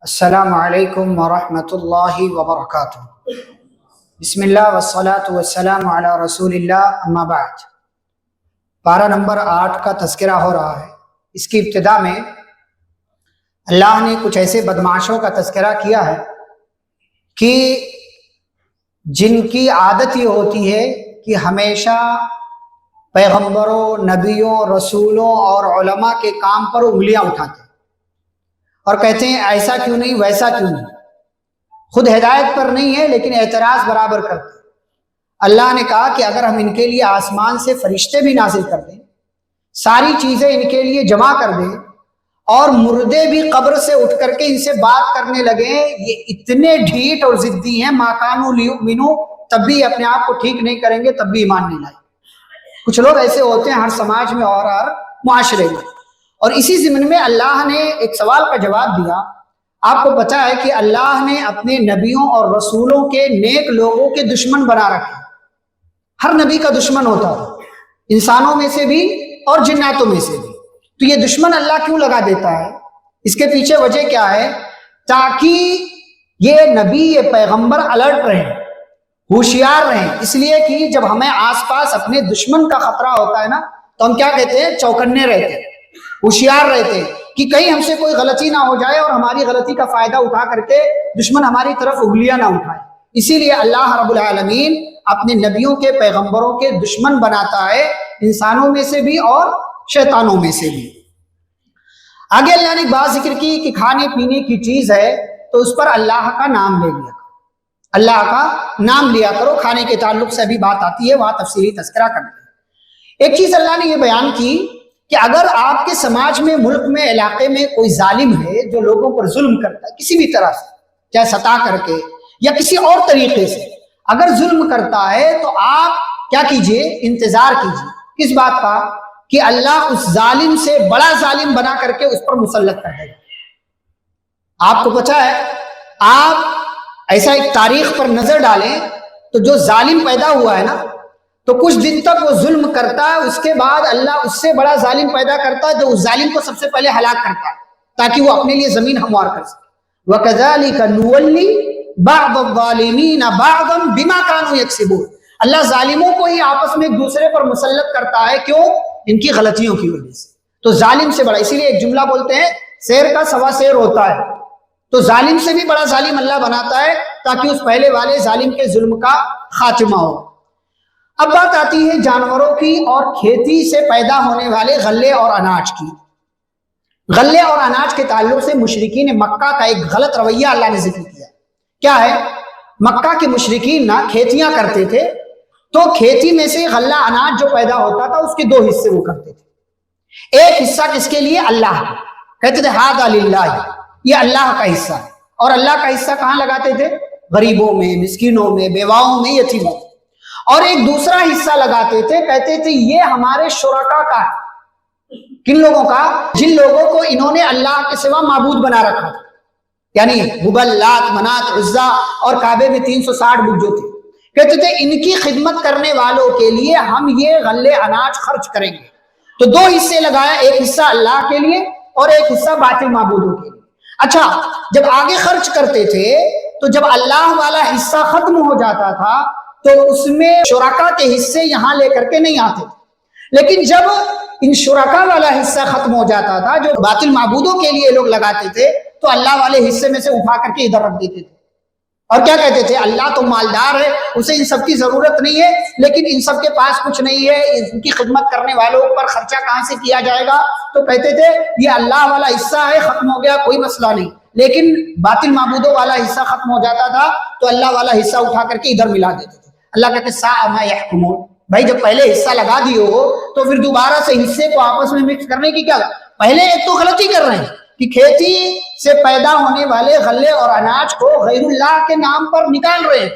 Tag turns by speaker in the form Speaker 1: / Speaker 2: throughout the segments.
Speaker 1: السلام علیکم ورحمۃ اللہ وبرکاتہ۔ بسم اللہ والصلاة والسلام علی رسول اللہ، اما بعد۔ پارہ نمبر 8 کا تذکرہ ہو رہا ہے۔ اس کی ابتدا میں اللہ نے کچھ ایسے بدمعاشوں کا تذکرہ کیا ہے کہ جن کی عادت یہ ہوتی ہے کہ ہمیشہ پیغمبروں، نبیوں، رسولوں اور علماء کے کام پر انگلیاں اٹھاتے ہیں اور کہتے ہیں ایسا کیوں نہیں، ویسا کیوں نہیں۔ خود ہدایت پر نہیں ہے لیکن اعتراض برابر کرتے ہیں۔ اللہ نے کہا کہ اگر ہم ان کے لیے آسمان سے فرشتے بھی نازل کر دیں، ساری چیزیں ان کے لیے جمع کر دیں اور مردے بھی قبر سے اٹھ کر کے ان سے بات کرنے لگیں، یہ اتنے ڈھیٹ اور ضدی ہیں، ما کانوا لیؤمنوا، تب بھی اپنے آپ کو ٹھیک نہیں کریں گے، تب بھی ایمان نہیں لائیں۔ کچھ لوگ ایسے ہوتے ہیں ہر سماج میں اور ہر معاشرے میں۔ اور اسی ضمن میں اللہ نے ایک سوال کا جواب دیا۔ آپ کو پتا ہے کہ اللہ نے اپنے نبیوں اور رسولوں کے نیک لوگوں کے دشمن بنا رکھے۔ ہر نبی کا دشمن ہوتا ہے، انسانوں میں سے بھی اور جناتوں میں سے بھی۔ تو یہ دشمن اللہ کیوں لگا دیتا ہے؟ اس کے پیچھے وجہ کیا ہے؟ تاکہ یہ نبی، یہ پیغمبر الرٹ رہیں، ہوشیار رہیں۔ اس لیے کہ جب ہمیں آس پاس اپنے دشمن کا خطرہ ہوتا ہے نا، تو ہم کیا کہتے ہیں؟ چوکنے رہتے ہیں، ہوشیار رہتے ہیں کہ کہیں ہم سے کوئی غلطی نہ ہو جائے اور ہماری غلطی کا فائدہ اٹھا کر کے دشمن ہماری طرف انگلیاں نہ اٹھائے۔ اسی لیے اللہ رب العالمین اپنے نبیوں کے، پیغمبروں کے دشمن بناتا ہے، انسانوں میں سے بھی اور شیطانوں میں سے بھی۔ آگے اللہ نے بات ذکر کی کہ کھانے پینے کی چیز ہے تو اس پر اللہ کا نام لے لیا، اللہ کا نام لیا کرو۔ کھانے کے تعلق سے ابھی بات آتی ہے، وہاں تفصیلی تذکرہ کرتے ہیں۔ ایک چیز اللہ نے یہ بیان کی کہ اگر آپ کے سماج میں، ملک میں، علاقے میں کوئی ظالم ہے جو لوگوں پر ظلم کرتا ہے کسی بھی طرح سے، چاہے ستا کر کے یا کسی اور طریقے سے اگر ظلم کرتا ہے، تو آپ کیا کیجئے؟ انتظار کیجئے۔ کس بات کا؟ کہ اللہ اس ظالم سے بڑا ظالم بنا کر کے اس پر مسلط کر دے گا۔ آپ کو پتا ہے، آپ ایسا ایک تاریخ پر نظر ڈالیں تو جو ظالم پیدا ہوا ہے نا، تو کچھ دن تک وہ ظلم کرتا ہے، اس کے بعد اللہ اس سے بڑا ظالم پیدا کرتا ہے جو اس ظالم کو سب سے پہلے ہلاک کرتا ہے، تاکہ وہ اپنے لیے زمین ہموار کر سکے۔ وَكَذَلِكَ نُوَلِّي بَعْضَ الظَّالِمِينَ بَعْضًا بِمَا كَانُوا يَكْسِبُونَ۔ اللہ ظالموں کو ہی آپس میں ایک دوسرے پر مسلط کرتا ہے، کیوں؟ ان کی غلطیوں کی وجہ سے۔ تو ظالم سے بڑا، اسی لیے ایک جملہ بولتے ہیں، شیر کا سوا شیر ہوتا ہے۔ تو ظالم سے بھی بڑا ظالم اللہ بناتا ہے تاکہ اس پہلے والے ظالم کے ظلم کا خاتمہ ہو۔ اب بات آتی ہے جانوروں کی اور کھیتی سے پیدا ہونے والے غلے اور اناج کی۔ غلے اور اناج کے تعلق سے مشرکین مکہ کا ایک غلط رویہ اللہ نے ذکر کیا۔ کیا ہے؟ مکہ کے مشرکین نہ کھیتیاں کرتے تھے، تو کھیتی میں سے غلہ اناج جو پیدا ہوتا تھا اس کے دو حصے وہ کرتے تھے۔ ایک حصہ کس کے لیے؟ اللہ، کہتے تھے ھذا للہ، یہ اللہ کا حصہ ہے۔ اور اللہ کا حصہ کہاں لگاتے تھے؟ غریبوں میں، مسکینوں میں، بیواؤں میں، یتیموں میں۔ اور ایک دوسرا حصہ لگاتے تھے، کہتے تھے یہ ہمارے شرکاء کا ہے۔ کن لوگوں کا؟ جن لوگوں کو انہوں نے اللہ کے سوا معبود بنا رکھا تھا، یعنی ہبل، لات، منات، عزا اور کعبے میں 360 بت جو تھے۔ کہتے تھے ان کی خدمت کرنے والوں کے لیے ہم یہ غلے اناج خرچ کریں گے۔ تو دو حصے لگایا، ایک حصہ اللہ کے لیے اور ایک حصہ باطل معبودوں کے لیے۔ اچھا، جب آگے خرچ کرتے تھے تو جب اللہ والا حصہ ختم ہو جاتا تھا تو اس میں شرکاء کے حصے یہاں لے کر کے نہیں آتے تھے۔ لیکن جب ان شرکاء والا حصہ ختم ہو جاتا تھا جو باطل معبودوں کے لیے لوگ لگاتے تھے، تو اللہ والے حصے میں سے اٹھا کر کے ادھر رکھ دیتے تھے اور کیا کہتے تھے؟ اللہ تو مالدار ہے، اسے ان سب کی ضرورت نہیں ہے، لیکن ان سب کے پاس کچھ نہیں ہے، ان کی خدمت کرنے والوں پر خرچہ کہاں سے کیا جائے گا؟ تو کہتے تھے یہ اللہ والا حصہ ہے، ختم ہو گیا، کوئی مسئلہ نہیں۔ لیکن باطل معبودوں والا حصہ ختم ہو جاتا تھا تو اللہ والا حصہ اٹھا کر کے ادھر ملا دیتے تھے۔ اللہ کہتے ساء ما یحکمون، بھائی جب پہلے حصہ لگا دیے ہو تو پھر دوبارہ سے حصے کو آپس میں مکس کرنے کی کیا؟ پہلے ایک تو غلطی کر رہے ہیں کہ کھیتی سے پیدا ہونے والے غلے اور اناج کو غیر اللہ کے نام پر نکال رہے ہیں،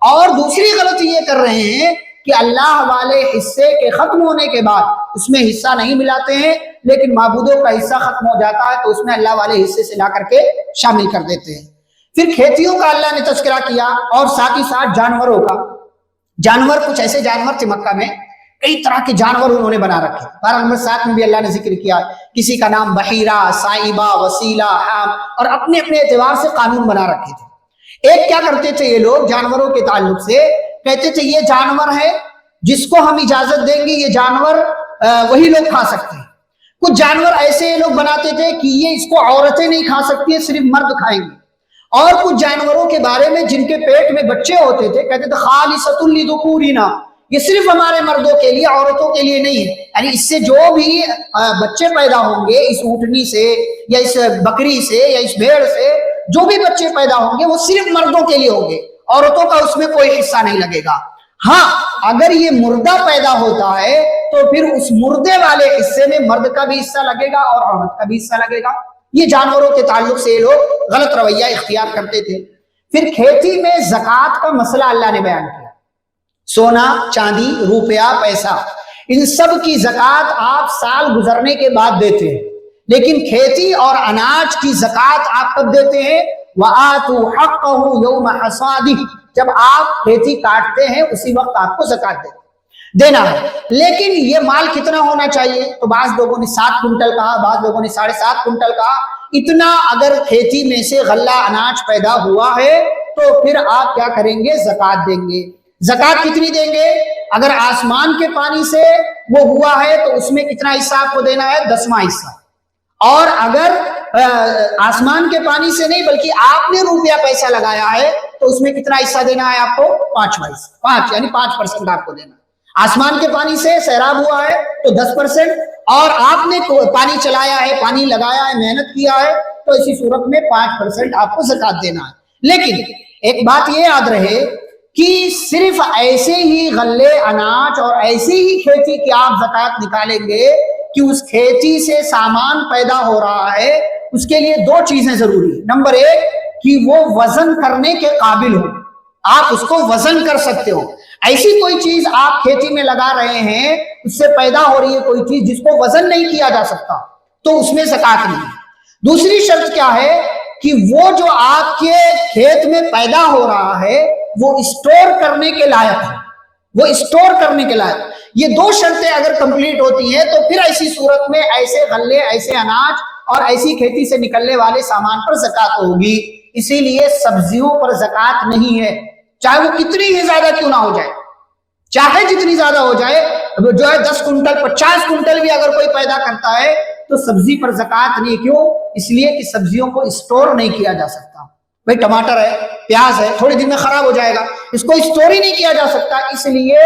Speaker 1: اور دوسری غلطی یہ کر رہے ہیں کہ اللہ والے حصے کے ختم ہونے کے بعد اس میں حصہ نہیں ملاتے ہیں، لیکن معبودوں کا حصہ ختم ہو جاتا ہے تو اس میں اللہ والے حصے سے لا کر کے شامل کر دیتے ہیں۔ پھر کھیتیوں کا اللہ نے تذکرہ کیا اور ساتھ ہی ساتھ جانوروں کا۔ جانور، کچھ ایسے جانور تھے مکہ میں، کئی طرح کے جانور انہوں نے بنا رکھے. پارہ نمبر 7 میں بھی اللہ نے ذکر کیا کسی کا نام بحیرہ، سائبہ، وسیلہ، حام، اور اپنے اپنے اعتبار سے قانون بنا رکھے تھے. ایک کیا کرتے تھے یہ لوگ جانوروں کے تعلق سے، کہتے تھے یہ جانور ہے جس کو ہم اجازت دیں گے یہ جانور وہی لوگ کھا سکتے ہیں. کچھ جانور ایسے یہ لوگ بناتے تھے کہ یہ اس کو عورتیں نہیں کھا سکتی ہیں، صرف مرد کھائیں گے. اور کچھ جانوروں کے بارے میں جن کے پیٹ میں بچے ہوتے تھے کہتے تھے خالصۃ لذکورنا، یہ صرف ہمارے مردوں کے لیے، عورتوں کے لیے نہیں ہے. یعنی اس سے جو بھی بچے پیدا ہوں گے اس اونٹنی سے یا اس بکری سے یا اس بھیڑ سے جو بھی بچے پیدا ہوں گے وہ صرف مردوں کے لیے ہوں گے، عورتوں کا اس میں کوئی حصہ نہیں لگے گا. ہاں اگر یہ مردہ پیدا ہوتا ہے تو پھر اس مردے والے حصے میں مرد کا بھی حصہ لگے گا اور عورت کا بھی حصہ لگے گا. یہ جانوروں کے تعلق سے یہ لوگ غلط رویہ اختیار کرتے تھے. پھر کھیتی میں زکوٰۃ کا مسئلہ اللہ نے بیان کیا. سونا، چاندی، روپیہ، پیسہ، ان سب کی زکوٰۃ آپ سال گزرنے کے بعد دیتے ہیں، لیکن کھیتی اور اناج کی زکوٰۃ آپ کب دیتے ہیں؟ وَآتُوا حَقَّهُ يَوْمَ حَصَادِهِ، جب آپ کھیتی کاٹتے ہیں اسی وقت آپ کو زکوٰۃ دینا ہے. لیکن یہ مال کتنا ہونا چاہیے؟ تو بعض لوگوں نے 7 کنٹل کہا، بعض لوگوں نے 7.5 کنٹل کہا. اتنا اگر کھیتی میں سے غلہ اناج پیدا ہوا ہے تو پھر آپ کیا کریں گے؟ زکوٰۃ دیں گے. زکوٰۃ کتنی دیں گے؟ اگر آسمان کے پانی سے وہ ہوا ہے تو اس میں کتنا حصہ آپ کو دینا ہے؟ 10واں حصہ. اور اگر آسمان کے پانی سے نہیں بلکہ آپ نے روپیہ پیسہ لگایا ہے تو اس میں کتنا حصہ دینا ہے آپ کو؟ 5واں حصہ. 5 یعنی 5% آپ کو دینا. آسمان کے پانی سے سیراب ہوا ہے تو 10%، اور آپ نے پانی چلایا ہے، پانی لگایا ہے، محنت کیا ہے تو اسی صورت میں 5% آپ کو زکوٰۃ دینا ہے. لیکن ایک بات یہ یاد رہے کہ صرف ایسے ہی غلے اناج اور ایسی ہی کھیتی کی آپ زکوٰۃ نکالیں گے کہ اس کھیتی سے سامان پیدا ہو رہا ہے، اس کے لیے 2 چیزیں ضروری ہیں. نمبر 1 کہ وہ وزن کرنے کے قابل ہو، آپ اس کو وزن کر سکتے ہو. ایسی کوئی چیز آپ کھیتی میں لگا رہے ہیں، اس سے پیدا ہو رہی ہے کوئی چیز جس کو وزن نہیں کیا جا سکتا تو اس میں زکوٰۃ نہیں. دوسری شرط کیا ہے کہ وہ جو آپ کے کھیت میں پیدا ہو رہا ہے وہ اسٹور کرنے کے لائق ہے، وہ اسٹور کرنے کے لائق. یہ 2 شرطیں اگر کمپلیٹ ہوتی ہیں تو پھر ایسی صورت میں ایسے غلے، ایسے اناج اور ایسی کھیتی سے نکلنے والے سامان پر زکوٰۃ ہوگی. اسی لیے سبزیوں پر زکوٰۃ نہیں ہے، چاہے وہ کتنی ہی زیادہ کیوں نہ ہو جائے، چاہے جتنی زیادہ ہو جائے. جو ہے 10 کنٹل 50 کنٹل بھی اگر کوئی پیدا کرتا ہے تو سبزی پر زکوٰۃ نہیں. کیوں؟ اس لیے کہ سبزیوں کو اسٹور نہیں کیا جا سکتا. بھئی ٹماٹر ہے، پیاز ہے، تھوڑے دن میں خراب ہو جائے گا، اس کو اسٹور ہی نہیں کیا جا سکتا. اس لیے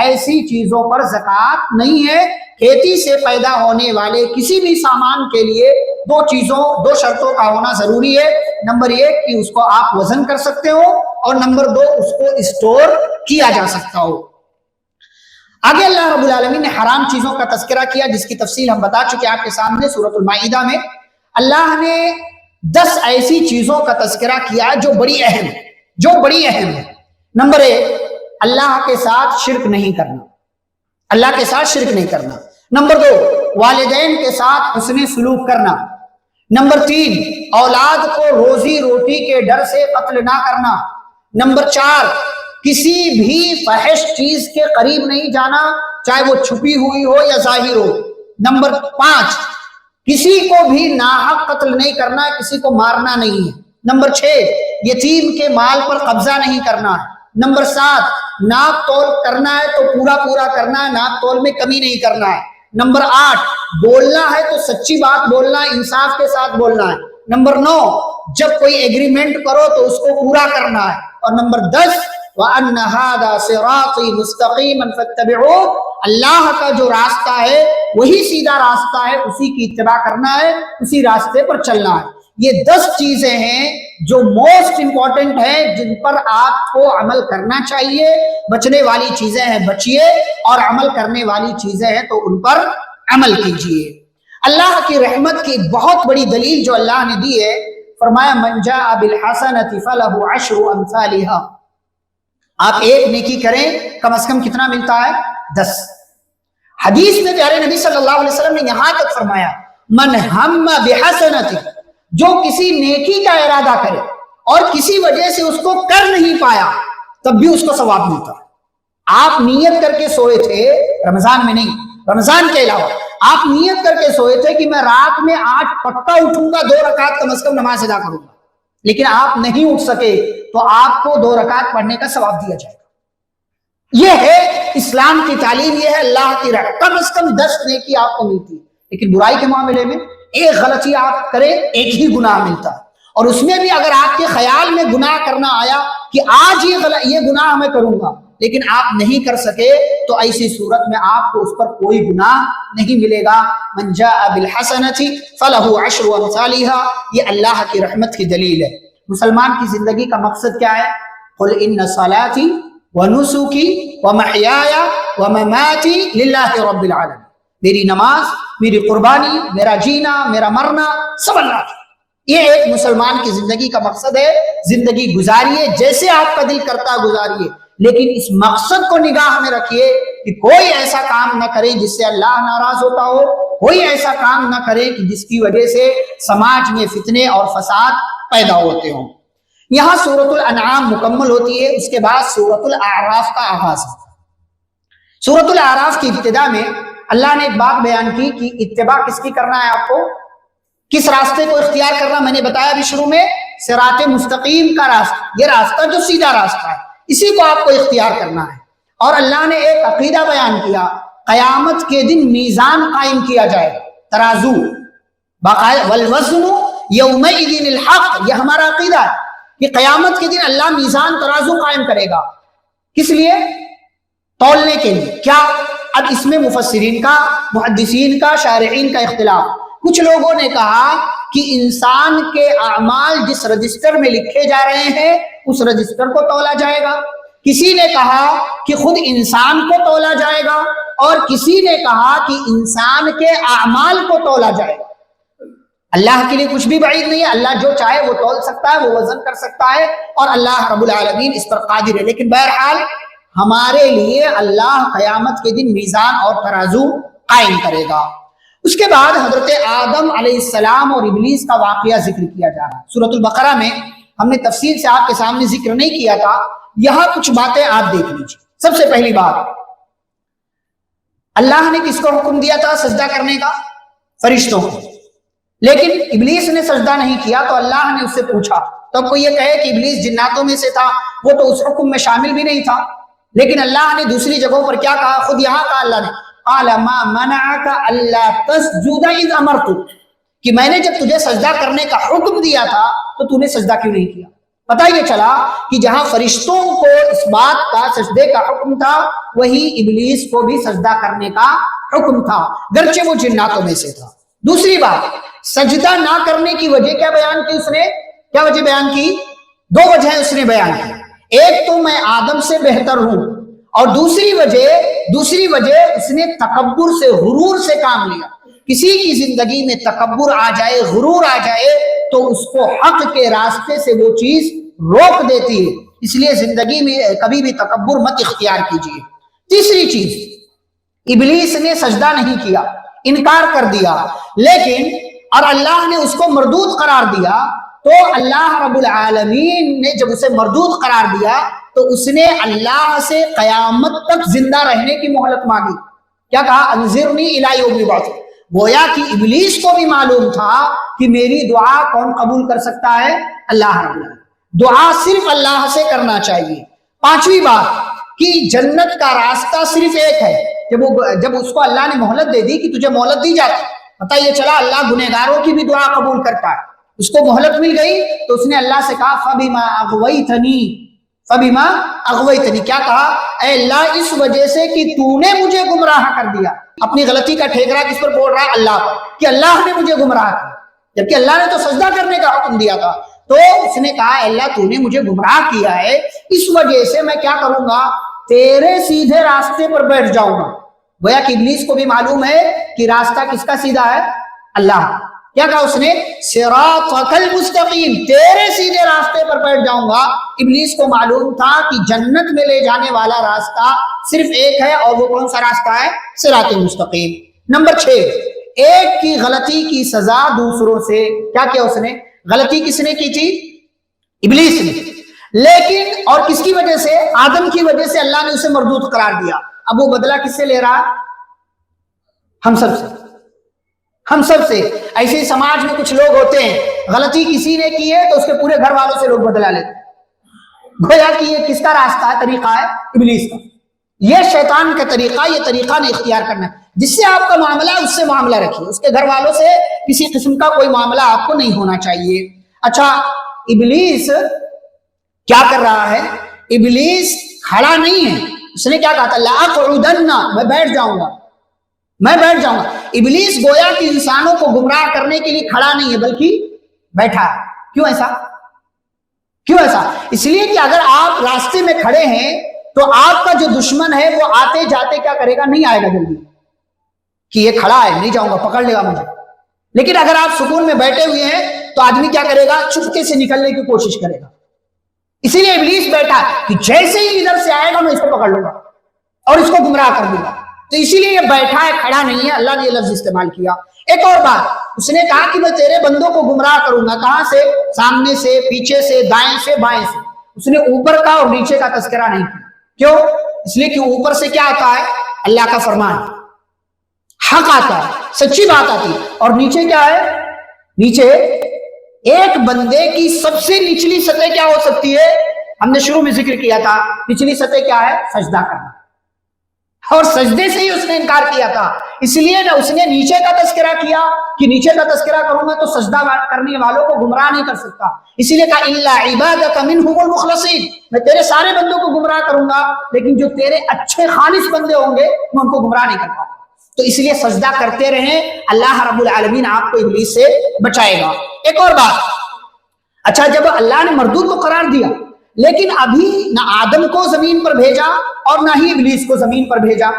Speaker 1: ایسی چیزوں پر زکوٰۃ نہیں ہے. کھیتی سے پیدا ہونے والے کسی بھی سامان کے لیے 2 شرطوں کا ہونا ضروری ہے. نمبر 1 کہ اس کو آپ وزن کر سکتے ہو، اور نمبر 2 اس کو اسٹور کیا جا سکتا ہو. آگے اللہ رب العالمین نے حرام چیزوں کا تذکرہ کیا جس کی تفصیل ہم بتا چکے آپ کے سامنے. سورۃ المائدہ میں اللہ نے 10 ایسی چیزوں کا تذکرہ کیا جو بڑی اہم ہے. نمبر 1 اللہ کے ساتھ شرک نہیں کرنا، اللہ کے ساتھ شرک نہیں کرنا. نمبر 2 والدین کے ساتھ حسن سلوک کرنا. نمبر 3 اولاد کو روزی روٹی کے ڈر سے قتل نہ کرنا. نمبر 4 کسی بھی فحش چیز کے قریب نہیں جانا، چاہے وہ چھپی ہوئی ہو یا ظاہر ہو. نمبر 5 کسی کو بھی ناحق قتل نہیں کرنا، کسی کو مارنا نہیں ہے. نمبر 6 یتیم کے مال پر قبضہ نہیں کرنا. نمبر 7 ناپ تول کرنا ہے تو پورا کرنا ہے، ناپ تول میں کمی نہیں کرنا ہے. نمبر 8 بولنا ہے تو سچی بات بولنا ہے، انصاف کے ساتھ بولنا ہے. نمبر 9 جب کوئی ایگریمنٹ کرو تو اس کو پورا کرنا ہے. اور نمبر 10 وَأَنَّ هَذَا صِرَاطِي مُسْتَقِيمًا فَاتَّبِعُوهُ، اللہ کا جو راستہ ہے وہی سیدھا راستہ ہے، اسی کی اتباع کرنا ہے، اسی راستے پر چلنا ہے. یہ 10 چیزیں ہیں جو موسٹ امپورٹنٹ ہیں، جن پر آپ کو عمل کرنا چاہیے. بچنے والی چیزیں ہیں بچیے، اور عمل کرنے والی چیزیں ہیں تو ان پر عمل کیجیے. اللہ کی رحمت کی ایک بہت بڑی دلیل جو اللہ نے دی ہے، فرمایا من جاء بالحسنۃ فلہ 10 امثالها. آپ ایک نیکی کریں کم از کم کتنا ملتا ہے؟ 10. حدیث میں پیارے نبی صلی اللہ علیہ وسلم نے یہاں تک فرمایا من ہم بحسنۃ، جو کسی نیکی کا ارادہ کرے اور کسی وجہ سے اس کو کر نہیں پایا تب بھی اس کو ثواب ملتا ہے. آپ نیت کر کے سوئے تھے، رمضان میں نہیں، رمضان کے علاوہ آپ نیت کر کے سوئے تھے کہ میں رات میں آج پکا اٹھوں گا، 2 رکعت کم از کم نماز ادا کروں گا، لیکن آپ نہیں اٹھ سکے تو آپ کو 2 رکعت پڑھنے کا ثواب دیا جائے گا۔ یہ ہے اسلام کی تعلیم، یہ ہے اللہ کی راہ۔ کم از کم 10 نیکی آپ کو ملتی ہے، لیکن برائی کے معاملے میں ایک غلطی آپ کریں، ایک ہی گناہ ملتا ہے، اور اس میں بھی اگر آپ کے خیال میں گناہ کرنا آیا کہ آج یہ گناہ میں کروں گا لیکن آپ نہیں کر سکے تو ایسی صورت میں آپ کو اس پر کوئی گناہ نہیں ملے گا۔ من جاء بالحسنۃ فلہ عشر امثالها، یہ اللہ کی رحمت کی دلیل ہے۔ مسلمان کی زندگی کا مقصد کیا ہے؟ قل ان صلاتي ونسكي ومحياي ومماتي للہ رب العالمین، میری نماز، میری قربانی، میرا جینا، میرا مرنا سب اللہ کی۔ یہ ایک مسلمان کی زندگی کا مقصد ہے۔ زندگی گزاریے جیسے آپ کا دل کرتا گزاریے، لیکن اس مقصد کو نگاہ میں رکھیے کہ کوئی ایسا کام نہ کرے جس سے اللہ ناراض ہوتا ہو، کوئی ایسا کام نہ کرے کہ جس کی وجہ سے سماج میں فتنے اور فساد پیدا ہوتے ہوں۔ یہاں سورۃ الانعام مکمل ہوتی ہے، اس کے بعد سورۃ الاعراف کا آغاز ہے۔ سورۃ الاعراف کی ابتدا میں اللہ نے ایک بات بیان کی کہ اتباع کس کی کرنا ہے، آپ کو کس راستے کو اختیار کرنا۔ میں نے بتایا بھی شروع میں، صراط مستقیم کا راستہ، یہ راستہ جو سیدھا راستہ ہے، اسی کو آپ کو اختیار کرنا ہے۔ اور اللہ نے ایک عقیدہ بیان کیا، قیامت کے دن میزان قائم کیا جائے گا، ترازو باقاعدہ، والوزن یومئذ الحق، یہ ہمارا عقیدہ ہے کہ قیامت کے دن اللہ میزان ترازو قائم کرے گا۔ کس لیے؟ تولنے کے لیے۔ کیا؟ اب اس میں مفسرین کا، محدثین کا، شارحین کا اختلاف۔ کچھ لوگوں نے کہا کہ انسان کے اعمال جس رجسٹر میں لکھے جا رہے ہیں اس رجسٹر کو تولا جائے گا، کسی نے کہا کہ خود انسان کو تولا جائے گا، اور کسی نے کہا کہ انسان کے اعمال کو تولا جائے گا۔ اللہ کے لیے کچھ بھی بعید نہیں ہے، اللہ جو چاہے وہ تول سکتا ہے، وہ وزن کر سکتا ہے، اور اللہ رب العالمین اس پر قادر ہے۔ لیکن بہرحال ہمارے لیے اللہ قیامت کے دن میزان اور ترازو قائم کرے گا۔ اس کے بعد حضرت آدم علیہ السلام اور ابلیس کا واقعہ ذکر کیا جا رہا ہے۔ سورۃ البقرہ میں ہم نے تفصیل سے آپ کے سامنے ذکر نہیں کیا تھا، یہاں کچھ باتیں آپ دیکھ لیجیے۔ سب سے پہلی بات، اللہ نے کس کو حکم دیا تھا سجدہ کرنے کا؟ فرشتوں کو، لیکن ابلیس نے سجدہ نہیں کیا تو اللہ نے اس سے پوچھا۔ تو اب کوئی یہ کہے کہ ابلیس جناتوں میں سے تھا، وہ تو اس حکم میں شامل بھی نہیں تھا، لیکن اللہ نے دوسری جگہوں پر کیا کہا؟ خود یہاں کہا اللہ نے، قال ما منعك الا تسجد اذ امرتك، کہ میں نے جب تجھے سجدہ کرنے کا حکم دیا تھا تو تو نے سجدہ کیوں نہیں کیا؟ پتہ یہ چلا کہ جہاں فرشتوں کو اس بات کا سجدے کا حکم تھا، وہی ابلیس کو بھی سجدہ کرنے کا حکم تھا، گرچہ وہ جناتوں میں سے تھا۔ دوسری بات، سجدہ نہ کرنے کی وجہ کیا بیان کی اس نے؟ کیا وجہ بیان کی؟ 2 وجہیں اس نے بیان کی۔ ایک تو میں آدم سے بہتر ہوں، اور دوسری وجہ اس نے تکبر سے، غرور سے کام لیا۔ کسی کی زندگی میں تکبر آ جائے، غرور آ جائے تو اس کو حق کے راستے سے وہ چیز روک دیتی ہے، اس لیے زندگی میں کبھی بھی تکبر مت اختیار کیجیے۔ تیسری چیز، ابلیس نے سجدہ نہیں کیا، انکار کر دیا، لیکن اور اللہ نے اس کو مردود قرار دیا، تو اللہ رب العالمین نے جب اسے مردود قرار دیا تو اس نے اللہ سے قیامت تک زندہ رہنے کی مہلت مانگی۔ کیا کہا؟ انذرنی الی یوم یبعثون۔ گویا کہ ابلیس کو بھی معلوم تھا کہ میری دعا کون قبول کر سکتا ہے؟ اللہ رب العالمین۔ دعا صرف اللہ سے کرنا چاہیے۔ 5ویں بات کہ جنت کا راستہ صرف ایک ہے۔ جب اس کو اللہ نے مہلت دے دی کہ تجھے مہلت دی جاتی، پتہ یہ چلا اللہ گنہگاروں کی بھی دعا قبول کرتا ہے۔ اس کو مہلت مل گئی تو اس نے اللہ سے کہا فَبِمَا أَغْوَيْتَنِي، کیا کہا؟ اے اللہ اس وجہ سے کہ تو نے مجھے گمراہ کر دیا۔ اپنی غلطی کا ٹھیکرا کس پر بول رہا ہے؟ اللہ پر، کہ اللہ نے مجھے گمراہ کیا، جبکہ اللہ نے تو سجدہ کرنے کا حکم دیا تھا۔ تو اس نے کہا اے اللہ تو نے مجھے گمراہ کیا ہے، اس وجہ سے میں کیا کروں گا؟ تیرے سیدھے راستے پر بیٹھ جاؤں گا۔ گویا کہ ابلیس کو بھی معلوم ہے کہ راستہ کس کا سیدھا ہے؟ اللہ۔ کیا کہا اس نے؟ صراطک المستقیم، تیرے سیدھے راستے پر بیٹھ جاؤں گا۔ ابلیس کو معلوم تھا کہ جنت میں لے جانے والا راستہ صرف ایک ہے، اور وہ کون سا راستہ ہے؟ صراط مستقیم۔ نمبر 6، ایک کی غلطی کی سزا دوسروں سے۔ کیا کیا اس نے؟ غلطی کس نے کی تھی؟ ابلیس نے۔ لیکن اور کس کی وجہ سے؟ آدم کی وجہ سے اللہ نے اسے مردود قرار دیا. اب وہ بدلہ کس سے لے رہا؟ ہم سب سے. ہم سب سے. ایسے ہی سماج میں کچھ لوگ ہوتے ہیں، غلطی کسی نے کی ہے تو اس کے پورے گھر والوں سے لوگ بدلہ لیتے ہیں. گویا کہ یہ کس کا راستہ ہے؟ طریقہ ہے ابلیس کا. یہ شیطان کا طریقہ، یہ طریقہ نہیں اختیار کرنا. جس سے آپ کا معاملہ ہے اس سے معاملہ رکھیے، اس کے گھر والوں سے کسی قسم کا کوئی معاملہ آپ کو نہیں ہونا چاہیے. اچھا، ابلیس کیا کر رہا ہے؟ ابلیس کھڑا نہیں ہے. اس نے کیا کہا تھا؟ لَأَقْعُدَنَّ، میں بیٹھ جاؤں گا، میں بیٹھ جاؤں گا. ابلیس گویا کہ انسانوں کو گمراہ کرنے کے لیے کھڑا نہیں ہے بلکہ بیٹھا ہے. کیوں ایسا؟ کیوں ایسا؟ اس لیے کہ اگر آپ راستے میں کھڑے ہیں تو آپ کا جو دشمن ہے وہ آتے جاتے کیا کرے گا؟ نہیں آئے گا جلدی کہ یہ کھڑا ہے نہیں جاؤں گا، پکڑ لے گا مجھے. لیکن اگر آپ سکون میں بیٹھے ہوئے ہیں تو آدمی کیا کرے گا؟ چپکے سے نکلنے کی کوشش کرے گا. اسی لیے ابلیس بیٹھا کہ جیسے ہی ادھر سے آئے گا میں اس کو پکڑ لوں گا اور اس کو گمراہ کر دوں گا. تو اسی لیے یہ بیٹھا ہے، کھڑا نہیں ہے. اللہ نے یہ لفظ استعمال کیا. ایک اور بات، اس نے کہا کہ میں تیرے بندوں کو گمراہ کروں گا. کہاں سے؟ سامنے سے، پیچھے سے، دائیں سے، بائیں سے. اس نے اوپر کا اور نیچے کا تذکرہ نہیں کیا. کیوں؟ اس لیے کہ اوپر سے کیا آتا ہے؟ اللہ کا فرمان، حق آتا ہے، سچی بات آتی. اور نیچے کیا ہے؟ نیچے ایک بندے کی سب سے نچلی سطح کیا ہو سکتی ہے؟ ہم نے شروع میں ذکر کیا تھا، نچلی سطح کیا ہے؟ سجدہ کرنا. اور سجدے سے ہی اس نے انکار کیا تھا. اس لیے نہ اس نے نیچے کا تذکرہ کیا کہ نیچے کا تذکرہ کروں گا تو سجدہ کرنے والوں کو گمراہ نہیں کر سکتا. اسی لیے کہا الا عبادک منہم المخلصین، میں تیرے سارے بندوں کو گمراہ کروں گا لیکن جو تیرے اچھے خالص بندے ہوں گے میں ان کو گمراہ نہیں کر پاؤں. تو اس لیے سجدہ کرتے رہیں، اللہ رب العالمین آپ کو ابلیس سے بچائے گا. ایک اور بات، اچھا جب اللہ نے مردود کو قرار دیا لیکن ابھی نہ آدم کو زمین پر بھیجا اور نہ ہی ابلیس کو زمین پر بھیجا،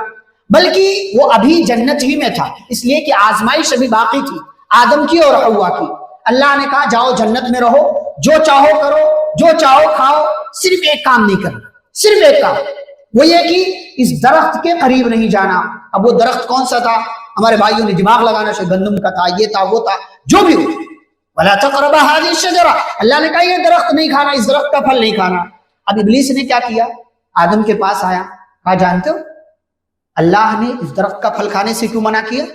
Speaker 1: بلکہ وہ ابھی جنت ہی میں تھا. اس لیے کہ آزمائش ابھی باقی تھی آدم کی اور حوا کی. اللہ نے کہا جاؤ جنت میں رہو، جو چاہو کرو، جو چاہو کھاؤ، صرف ایک کام نہیں کرنا، صرف ایک کام، وہ یہ کہ اس درخت کے قریب نہیں جانا. اب وہ درخت کون سا تھا؟ ہمارے بھائیوں نے دماغ لگانا چاہیے، گندم کا تھا، یہ تھا، وہ تھا، جو بھی ہو. وَلَا تَقْرَبَا هَذِهِ الشَّجَرَةَ، اللہ نے کہا یہ درخت نہیں کھانا، اس درخت کا پھل نہیں کھانا. اب ابلیس نے کیا کیا؟ آدم کے پاس آیا، کہا جانتے ہو اللہ نے اس درخت کا پھل کھانے سے کیوں منع کیا؟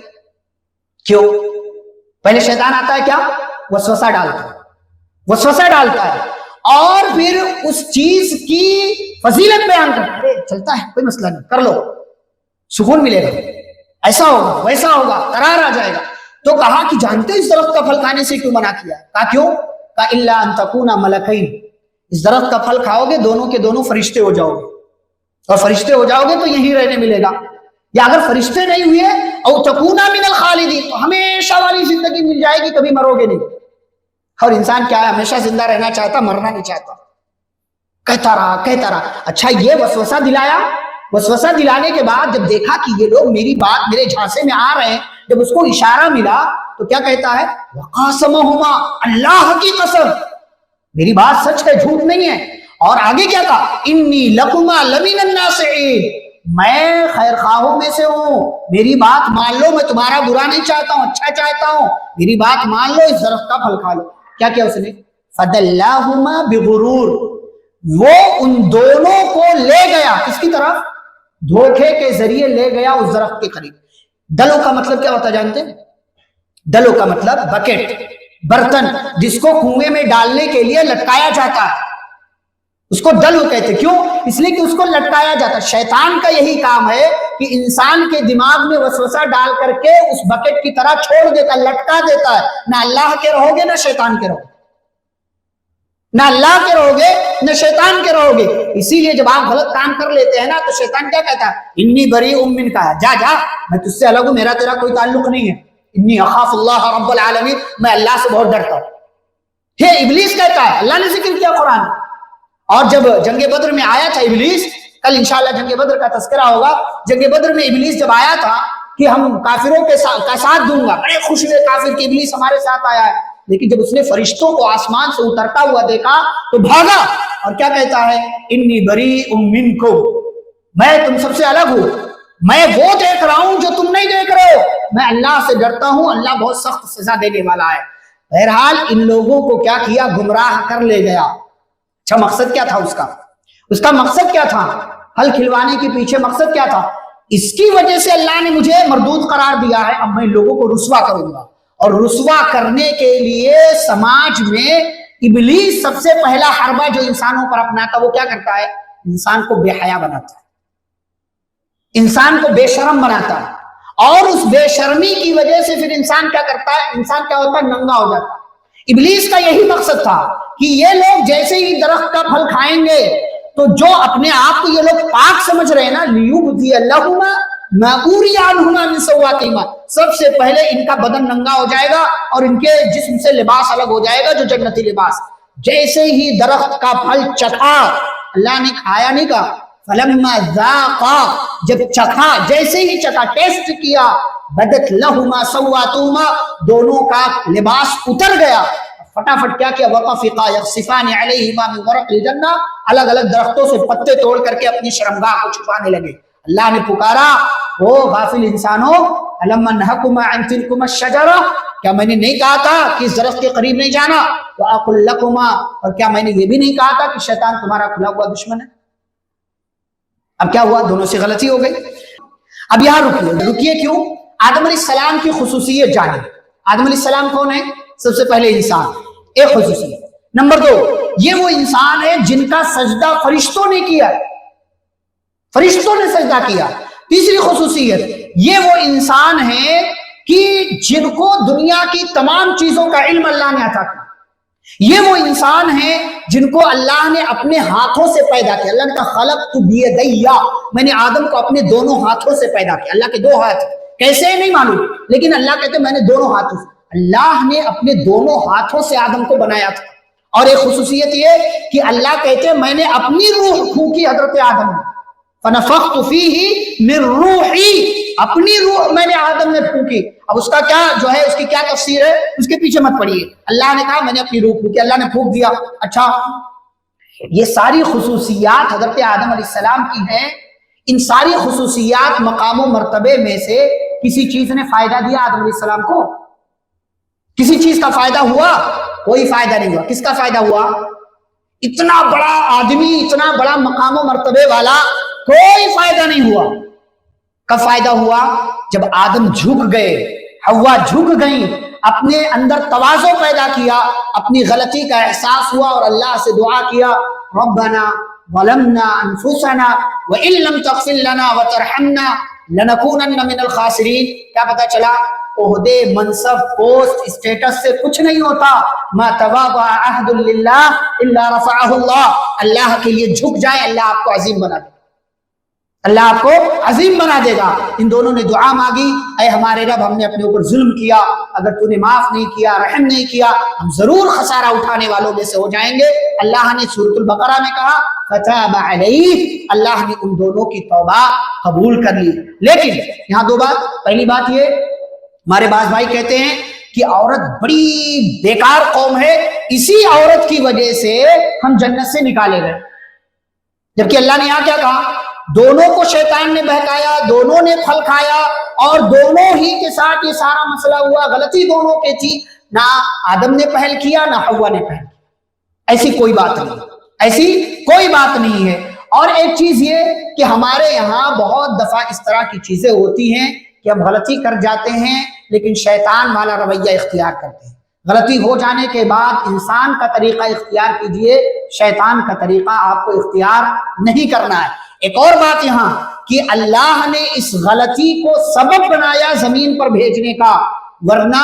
Speaker 1: کیوں؟ پہلے شیطان آتا ہے کیا؟ وسوسہ ڈالتا ہے، وسوسہ ڈالتا ہے اور پھر اس چیز کی فضیلت بیان کرتا ہے. چلتا ہے کوئی مسئلہ نہیں، کر لو، سکون ملے گا، ایسا ہوگا ویسا ہوگا، قرار آ جائے گا. تو کہا کہ جانتے اس درخت کا پھل کھانے سے کیوں منع کیا؟ کہا کیوں؟ کہا الا ان تکونا ملکین، اس درخت کا پھل کھاؤ گے دونوں کے دونوں فرشتے ہو جاؤ گے، اور فرشتے ہو جاؤ گے تو یہی رہنے ملے گا. یا اگر فرشتے نہیں ہوئے او تکونا من الخالدین، تو ہمیشہ والی زندگی مل جائے گی، کبھی مرو گے نہیں. اور انسان کیا ہے؟ ہمیشہ زندہ رہنا چاہتا، مرنا نہیں چاہتا. کہتا رہا. اچھا یہ وسوسہ دلایا، وسوسہ دلانے کے بعد جب دیکھا کہ یہ لوگ میری بات میرے جھانسے میں آ رہے ہیں، جب اس کو اشارہ ملا تو کیا کہتا ہے؟ وَقَاسَمَهُمَا، اللہ کی قسم میری بات سچ ہے، جھوٹ نہیں ہے. اور آگے کیا کہا؟ انی لکما لمن الناصحین، میں خیر خواہوں میں سے ہوں، میری بات مان لو، میں تمہارا برا نہیں چاہتا ہوں، اچھا چاہتا ہوں، میری بات مان لو، اس درخت کا پھل کھا لو. کیا کیا اس نے؟ فَدَلَّاهُمَا بِغُرُورٍ، وہ ان دونوں کو لے گیا کس کی طرف؟ دھوکے کے ذریعے لے گیا اس درخت کے قریب. دلو کا مطلب کیا ہوتا جانتے ہیں؟ دلو کا مطلب بکٹ، برتن، جس کو کنویں میں ڈالنے کے لیے لٹکایا جاتا ہے، اس کو دلو کہتے. کیوں؟ اس لیے کہ اس کو لٹکایا جاتا ہے. شیطان کا یہی کام ہے کہ انسان کے دماغ میں وسوسہ ڈال کر کے اس بکٹ کی طرح چھوڑ دیتا ہے، لٹکا دیتا ہے. نہ اللہ کے رہو گے نہ شیطان کے رہو گے، نہ اللہ کے رہو گے نہ شیطان کے رہو گے. اسی لیے جب آپ غلط کام کر لیتے ہیں نا تو شیطان کیا کہتا ہے؟ انی بریء منک، جا جا میں تجھ سے الگ ہوں، میرا تیرا کوئی تعلق نہیں ہے. انی اخاف اللہ رب العالمین، میں اللہ سے بہت ڈرتا ہوں. یہ ابلیس کہتا ہے، اللہ نے ذکر کیا قرآن. اور جب جنگ بدر میں آیا تھا ابلیس، کل انشاءاللہ جنگ بدر کا تذکرہ ہوگا. جنگ بدر میں ابلیس جب آیا تھا کہ ہم کافروں کا ساتھ دوں گا، بڑے خوش ہوئے کافر کہ ابلیس ہمارے ساتھ آیا ہے. لیکن جب اس نے فرشتوں کو آسمان سے اترتا ہوا دیکھا تو بھاگا اور کیا کہتا ہے؟ انی بریء منکم، میں تم سب سے الگ ہوں، میں وہ دیکھ رہا ہوں جو تم نہیں دیکھ رہے ہو، میں اللہ سے ڈرتا ہوں، اللہ بہت سخت سزا دینے والا ہے. بہرحال ان لوگوں کو کیا کیا؟ گمراہ کر لے گیا. اچھا مقصد کیا تھا اس کا مقصد کیا تھا؟ پھل کھلوانے کے پیچھے مقصد کیا تھا؟ اس کی وجہ سے اللہ نے مجھے مردود قرار دیا ہے، اب میں لوگوں کو رسوا کروں گا، اور رسوا کرنے کے لیے سماج میں ابلیس سب سے پہلا حربہ جو انسانوں پر اپناتا وہ کیا کرتا ہے؟ انسان کو بے حیا بناتا ہے، انسان کو بے شرم بناتا ہے، اور اس بے شرمی کی وجہ سے پھر انسان کیا کرتا ہے؟ انسان کیا ہوتا ہے؟ ننگا ہو جاتا ہے۔ ابلیس کا یہی مقصد تھا کہ یہ لوگ جیسے ہی درخت کا پھل کھائیں گے تو جو اپنے آپ کو یہ لوگ پاک سمجھ رہے ہیں نا، لیبدی لہما ما اوری عنہما من سوآتہما، سب سے پہلے ان کا بدن ننگا ہو جائے گا اور ان کے جسم سے لباس الگ ہو جائے گا جو جنتی لباس۔ جیسے ہی درخت کا پھل چکھا، اللہ نے کھایا نہیں کہا، فلما ذاقا، جب چکھا، جیسے ہی چکھا، ٹیسٹ کیا، بدت لہما سوآتہما، دونوں کا لباس اتر گیا، فٹافٹ کیا وقفقا یخصفان علیہما من ورق الجنہ، الگ الگ درختوں سے پتے توڑ کر کے اپنی شرمگاہ کو چھپانے لگے۔ اللہ نے پکارا، او غافل انسانوں، الم انہکما عن تلکما الشجرہ، کیا میں نے نہیں کہا تھا کہ اس درخت کے قریب نہیں جانا؟ واقل لکما، اور کیا میں نے یہ بھی نہیں کہا تھا کہ شیطان تمہارا کھلا ہوا دشمن ہے؟ اب کیا ہوا؟ دونوں سے غلطی ہو گئی۔ اب یہاں رکیے کیوں؟ آدم علیہ السلام کی خصوصیت جانیں۔ آدم علیہ السلام کون ہے؟ سب سے پہلے انسان، ایک خصوصیت۔ نمبر 2، یہ وہ انسان ہے جن کا سجدہ فرشتوں نے کیا، فرشتوں نے سجدہ کیا۔ تیسری خصوصیت، یہ وہ انسان ہے کہ جن کو دنیا کی تمام چیزوں کا علم اللہ نے عطا کیا۔ یہ وہ انسان ہیں جن کو اللہ نے اپنے ہاتھوں سے پیدا کیا۔ اللہ نے کہا خلقت بیدیا، میں نے آدم کو اپنے دونوں ہاتھوں سے پیدا کیا۔ اللہ کے 2 ہاتھ، کیسے نہیں معلوم، لیکن اللہ کہتے ہیں میں نے دونوں ہاتھوں سے، اللہ نے اپنے دونوں ہاتھوں سے آدم کو بنایا تھا۔ اور ایک خصوصیت یہ کہ اللہ کہتے ہیں میں نے اپنی روح پھونکی حضرت آدم نے، فنفخت فیہ من روحی، اپنی روح میں نے آدم نے پھونکی۔ اب اس کا کیا جو ہے، اس کی کیا تفسیر ہے، اس کے پیچھے مت پڑیے۔ اللہ نے کہا میں نے اپنی روح پھونکی، اللہ نے پھونک دیا۔ اچھا، یہ ساری خصوصیات حضرت آدم علیہ السلام کی ہیں۔ ان ساری خصوصیات مقام و مرتبے میں سے کسی چیز نے فائدہ دیا آدم علیہ السلام کو؟ کسی چیز کا فائدہ ہوا؟ کوئی فائدہ نہیں ہوا۔ کس کا فائدہ ہوا؟ اتنا بڑا آدمی، اتنا بڑا مقام و مرتبے والا، کوئی فائدہ نہیں ہوا۔ کب فائدہ ہوا؟ جب آدم جھک گئے، حوا جھک گئیں، اپنے اندر تواضع پیدا کیا، اپنی غلطی کا احساس ہوا اور اللہ سے دعا کیا، ربنا ظلمنا انفسنا وان لم تغفر لنا وترحمنا لنکونن من الخاسرین۔ کیا پتا چلا؟ عہدے، منصب، پوسٹ، اسٹیٹس سے کچھ نہیں ہوتا۔ ما تواضع احد للہ الا رفعہ اللہ، اللہ کے لیے جھک جائے، اللہ آپ کو عظیم بنا دے، اللہ آپ کو عظیم بنا دے گا۔ ان دونوں نے دعا مانگی، اے ہمارے رب ہم نے اپنے اوپر ظلم کیا، اگر تو نے معاف نہیں کیا، رحم نہیں کیا، ہم ضرور خسارہ اٹھانے والوں میں سے ہو جائیں گے۔ اللہ نے سورۃ البقرہ میں کہا فتاب علیہ، اللہ نے ان دونوں کی توبہ قبول کر لی۔ لیکن یہاں 2 بات، پہلی بات یہ، ہمارے بعض بھائی کہتے ہیں کہ عورت بڑی بیکار قوم ہے، اسی عورت کی وجہ سے ہم جنت سے نکالے گئے، جبکہ اللہ نے یہاں کیا کہا؟ دونوں کو شیطان نے بہکایا، دونوں نے پھل کھایا، اور دونوں ہی کے ساتھ یہ سارا مسئلہ ہوا۔ غلطی دونوں کی تھی، نہ آدم نے پہل کیا نہ حوا نے پہل کیا۔ ایسی کوئی بات نہیں، ایسی کوئی بات نہیں ہے۔ اور ایک چیز یہ کہ ہمارے یہاں بہت دفعہ اس طرح کی چیزیں ہوتی ہیں کہ ہم غلطی کر جاتے ہیں لیکن شیطان والا رویہ اختیار کرتے ہیں۔ غلطی ہو جانے کے بعد انسان کا طریقہ اختیار کیجئے، شیطان کا طریقہ آپ کو اختیار نہیں کرنا ہے۔ ایک اور بات یہاں کہ اللہ نے اس غلطی کو سبب بنایا زمین پر بھیجنے کا، ورنہ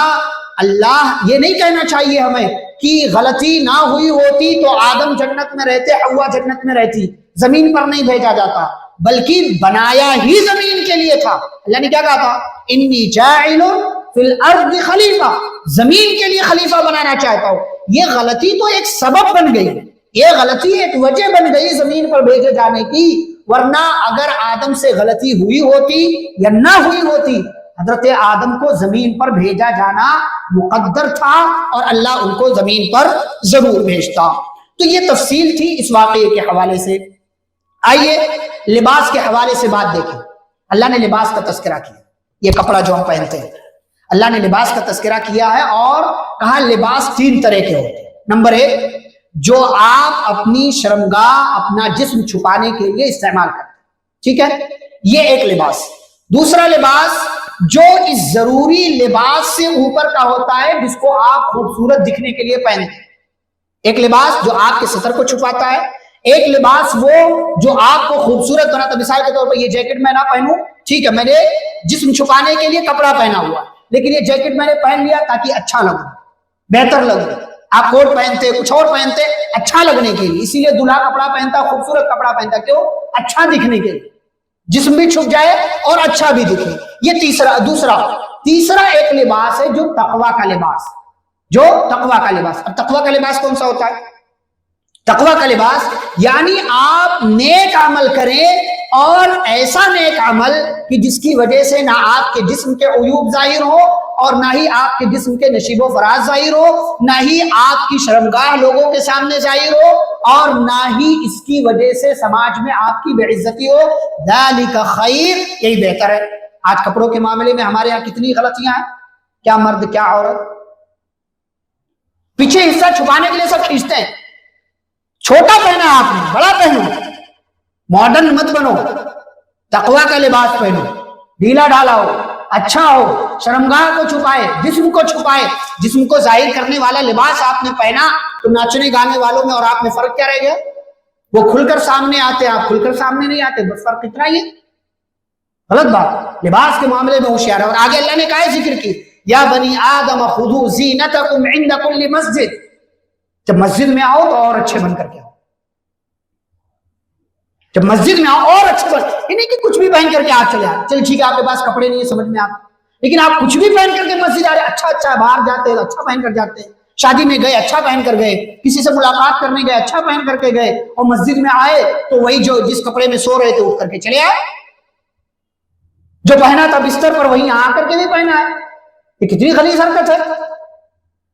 Speaker 1: اللہ یہ نہیں کہنا چاہیے ہمیں کہ غلطی نہ ہوئی ہوتی تو آدم جنت میں رہتے، حوا جنت میں رہتی، زمین پر نہیں بھیجا جاتا، بلکہ بنایا ہی زمین کے لیے تھا۔ اللہ نے کیا کہا تھا؟ انی جاعل فی الارض خلیفہ، زمین کے لیے خلیفہ بنانا چاہتا ہوں۔ یہ غلطی تو ایک سبب بن گئی، یہ غلطی ایک وجہ بن گئی زمین پر بھیجے جانے کی، ورنہ اگر آدم سے غلطی ہوئی ہوتی یا نہ ہوئی ہوتی، حضرت آدم کو زمین پر بھیجا جانا مقدر تھا اور اللہ ان کو زمین پر ضرور بھیجتا۔ تو یہ تفصیل تھی اس واقعے کے حوالے سے۔ آئیے لباس کے حوالے سے بات دیکھیں۔ اللہ نے لباس کا تذکرہ کیا، یہ کپڑا جو ہم پہنتے ہیں، اللہ نے لباس کا تذکرہ کیا ہے اور کہا لباس 3 طرح کے ہوتے ہیں۔ نمبر 1، جو آپ اپنی شرمگاہ اپنا جسم چھپانے کے لیے استعمال کرتے ہیں، ٹھیک ہے، یہ ایک لباس۔ دوسرا لباس جو اس ضروری لباس سے اوپر کا ہوتا ہے جس کو آپ خوبصورت دکھنے کے لیے پہنتے ہیں۔ ایک لباس جو آپ کے سطر کو چھپاتا ہے، ایک لباس وہ جو آپ کو خوبصورت بناتا ہے۔ مثال کے طور پر یہ جیکٹ میں نہ پہنوں، ٹھیک ہے، میں نے جسم چھپانے کے لیے کپڑا پہنا ہوا، لیکن یہ جیکٹ میں نے پہن لیا تاکہ اچھا لگوں، بہتر لگوں۔ آپ کوٹ پہنتے کچھ اور پہنتے اچھا لگنے کے لیے، اسی لیے دلہا کپڑا پہنتا، خوبصورت کپڑا پہنتا، کیوں؟ اچھا دکھنے کے لیے، جسم بھی چھپ جائے اور اچھا بھی دکھے۔ یہ تیسرا ایک لباس ہے جو تقویٰ کا لباس، جو تقویٰ کا لباس۔ اب تقویٰ کا لباس کون سا ہوتا ہے؟ تقویٰ کا لباس یعنی آپ نیک عمل کریں، اور ایسا نیک عمل کہ جس کی وجہ سے نہ آپ کے جسم کے عیوب ظاہر ہو، اور نہ ہی آپ کے جسم کے نشیب و فراز ظاہر ہو، نہ ہی آپ کی شرمگاہ لوگوں کے سامنے ظاہر ہو، اور نہ ہی اس کی وجہ سے سماج میں آپ کی بے عزتی ہو۔ ذالک خیر، یہی بہتر ہے۔ آج کپڑوں کے معاملے میں ہمارے یہاں کتنی غلطیاں ہیں، کیا مرد کیا عورت پیچھے حصہ چھپانے کے لیے سب کھینچتے ہیں۔ چھوٹا پہنا آپ نے، بڑا پہنو، ماڈرن مت بنو، تقویٰ کا لباس پہنو، ڈھیلا ڈھالا ہو، اچھا ہو، شرمگاہ کو چھپائے، جسم کو چھپائے۔ جسم کو ظاہر کرنے والا لباس آپ نے پہنا تو ناچنے گانے والوں میں اور آپ میں فرق کیا رہ گیا؟ وہ کھل کر سامنے آتے، آپ کھل کر سامنے نہیں آتے، بس فرق اتنا ہی ہے۔ غلط بات، لباس کے معاملے میں ہوشیار ہے۔ اور آگے اللہ نے کہا ذکر کی، یا بنی آدم خذوا زینتکم عند کل مسجد، جب مسجد میں آؤ تو اور اچھے بن کر کے آؤ، جب مسجد میں آؤ اور اچھے بن، یہ نہیں کہ کچھ بھی پہن کر کے آپ چلے آئے، چل ٹھیک ہے آپ کے پاس کپڑے نہیں ہے سمجھ میں آپ، لیکن آپ کچھ بھی پہن کر کے مسجد آ رہے، اچھا ہے، باہر جاتے ہیں اچھا پہن کر جاتے ہیں، شادی میں گئے اچھا پہن کر گئے، کسی سے ملاقات کرنے گئے اچھا پہن کر کے گئے، اور مسجد میں آئے تو وہی جو جس کپڑے میں سو رہے تھے اٹھ کر کے چلے آئے، جو پہنا تھا بستر پر وہیں آ کر کے بھی پہنا ہے۔ یہ کتنی غلیظ حرکت ہے۔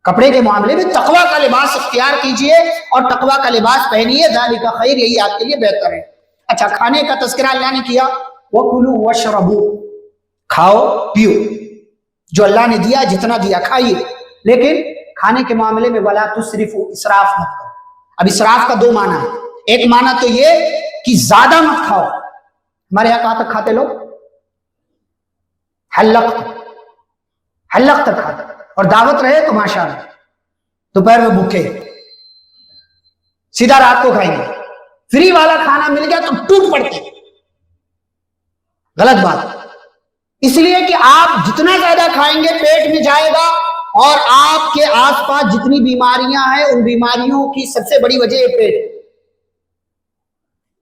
Speaker 1: کپڑے کے معاملے میں تقویٰ کا لباس اختیار کیجئے اور تقویٰ کا لباس پہنیے، ذالک خیر، یہی آپ کے لیے بہتر ہے۔ اچھا، کھانے کا تذکرہ اللہ نے کیا، وَكُلُوا وَاشْرَبُوا، کھاؤ پیو، جو اللہ نے دیا جتنا دیا کھائیے، لیکن کھانے کے معاملے میں وَلَا تُسْرِفُوا، اسراف مت کرو۔ اب اسراف کا دو معنی ہے، ایک معنی تو یہ کہ زیادہ مت کھاؤ، ہمارے یہاں کہاں تک کھاتے لوگ؟ حلق تک کھاتے، اور دعوت رہے تو ماشاءاللہ دوپہر میں بھوکے، سیدھا رات کو کھائیں گے، فری والا کھانا مل گیا تو ٹوٹ پڑتے، غلط بات۔ اس لیے کہ آپ جتنا زیادہ کھائیں گے پیٹ میں جائے گا، اور آپ کے آس پاس جتنی بیماریاں ہیں ان بیماریوں کی سب سے بڑی وجہ ہے پیٹ،